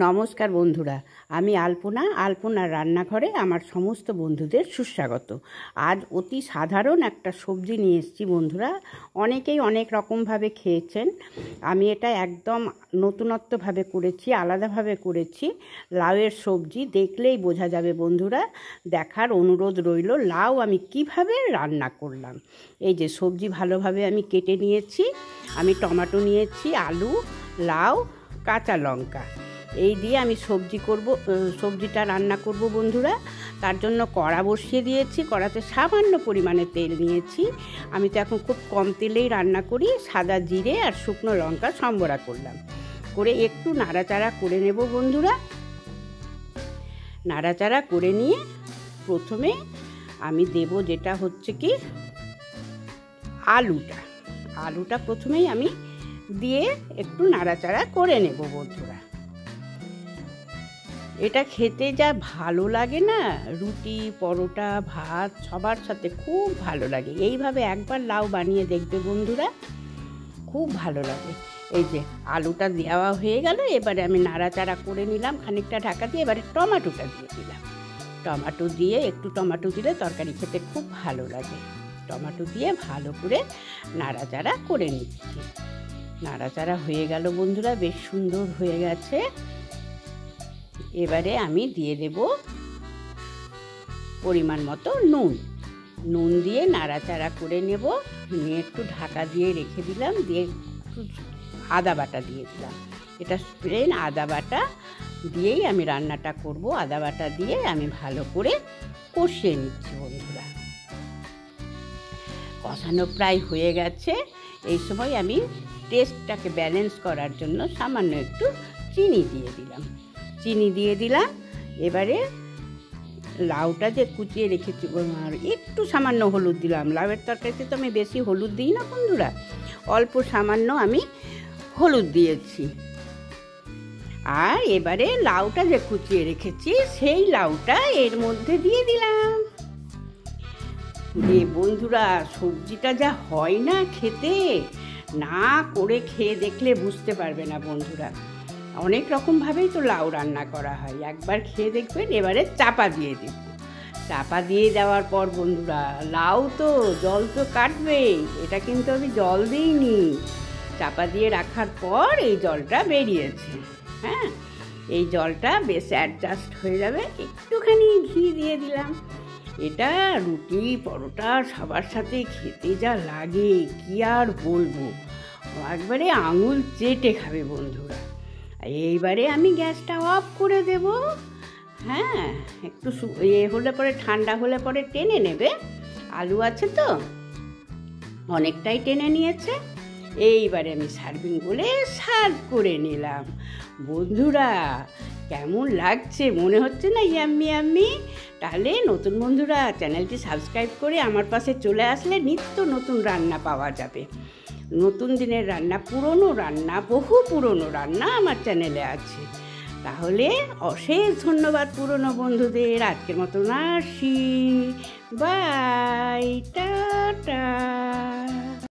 নমস্কার বন্ধুরা, আমি আলপনার রান্নাঘরে আমার সমস্ত বন্ধুদের সুস্বাগত। আজ অতি সাধারণ একটা সবজি নিয়ে এসেছি বন্ধুরা। অনেকেই অনেক রকমভাবে খেয়েছেন, আমি এটা একদম নতুনত্বভাবে করেছি, আলাদাভাবে করেছি। লাউয়ের সবজি দেখলেই বোঝা যাবে বন্ধুরা, দেখার অনুরোধ রইল লাউ আমি কিভাবে রান্না করলাম। এই যে সবজি ভালোভাবে আমি কেটে নিয়েছি, আমি টমেটো নিয়েছি, আলু, লাউ, কাঁচা লঙ্কা, এই দিয়ে আমি সবজিটা রান্না করব বন্ধুরা। তার জন্য কড়া বসিয়ে দিয়েছি, কড়াতে সামান্য পরিমাণে তেল নিয়েছি। আমি তো এখন খুব কম তেলেই রান্না করি। সাদা জিরে আর শুকনো লঙ্কা সম্বরা করলাম, করে একটু নাড়াচাড়া করে নেব বন্ধুরা। নাড়াচাড়া করে নিয়ে প্রথমে আমি দেব যেটা হচ্ছে কি আলুটা প্রথমেই আমি দিয়ে একটু নাড়াচাড়া করে নেব বন্ধুরা। এটা খেতে যা ভালো লাগে না, রুটি, পরোটা, ভাত সবার সাথে খুব ভালো লাগে। এইভাবে একবার লাউ বানিয়ে দেখবে বন্ধুরা, খুব ভালো লাগে। এই যে আলুটা দেওয়া হয়ে গেল, এবারে আমি নাড়াচাড়া করে নিলাম খানিকটা ঢাকা দিয়ে। এবারে টমেটোটা দিয়ে দিলাম। একটু টমেটো দিলে তরকারি খেতে খুব ভালো লাগে। টমেটো দিয়ে ভালো করে নাড়াচাড়া করে নিচ্ছি। নাড়াচাড়া হয়ে গেল বন্ধুরা, বেশ সুন্দর হয়ে গেছে। এবারে আমি দিয়ে দেব পরিমাণ মতো নুন দিয়ে নাড়াচাড়া করে নেব। নিয়ে একটু ঢাকা দিয়ে রেখে দিলাম, দিয়ে একটু আদা বাটা দিয়ে দিলাম। এটা প্লেন আদা বাটা দিয়েই আমি রান্নাটা করব। আদা বাটা দিয়ে আমি ভালো করে কষিয়ে নিচ্ছি বন্ধুরা। কষানো প্রায় হয়ে গেছে। এই সময় আমি টেস্টটাকে ব্যালেন্স করার জন্য সামান্য একটু চিনি দিয়ে দিলাম। এবারে লাউটা যে কুচিয়ে রেখেছি, আর একটু সামান্য হলুদ দিলাম। লাউয়ের তরকারিতে তো আমি বেশি হলুদ দিই না বন্ধুরা, অল্প সামান্য আমি হলুদ দিয়েছি। আর এবারে লাউটা যে কুচিয়ে রেখেছি সেই লাউটা এর মধ্যে দিয়ে দিলাম। বন্ধুরা সবজিটা যা হয় না খেতে, না করে খেয়ে দেখলে বুঝতে পারবে না বন্ধুরা। অনেক রকমভাবেই তো লাউ রান্না করা হয়, একবার খেয়ে দেখবেন। এবারে চাপা দিয়ে দেব। চাপা দিয়ে দেওয়ার পর বন্ধুরা, লাউ তো জল তো কাটবেই, এটা কিন্তু আমি জল দিইনি। চাপা দিয়ে রাখার পর এই জলটা বেরিয়েছে। হ্যাঁ, এই জলটা বেশ অ্যাডজাস্ট হয়ে যাবে। একটুখানি ঘি দিয়ে দিলাম। এটা রুটি, পরোটা সবার সাথে খেতে যা লাগে কি আর বলবো, একবারে আঙুল চেটে খাবে বন্ধুরা। এইবারে আমি গ্যাসটা অফ করে দেব। হ্যাঁ, একটু হলে পরে, ঠান্ডা হলে পরে টেনে নেবে। আলু আছে তো, অনেকটাই টেনে নিয়েছে। এইবারে আমি সার্ভিং বলে সার্ভ করে নিলাম বন্ধুরা। কেমন লাগছে মনে হচ্ছে না ইয়াম্মি? তাহলে নতুন বন্ধুরা চ্যানেলটি সাবস্ক্রাইব করে আমার পাশে চলে আসলে নিত্য নতুন রান্না পাওয়া যাবে। নতুন দিনের রান্না, পুরনো রান্না, বহু পুরনো রান্না আমার চ্যানেলে আছে। তাহলে অশেষ ধন্যবাদ পুরনো বন্ধুদের। আজকের মতো আসি, বাই, টাটা।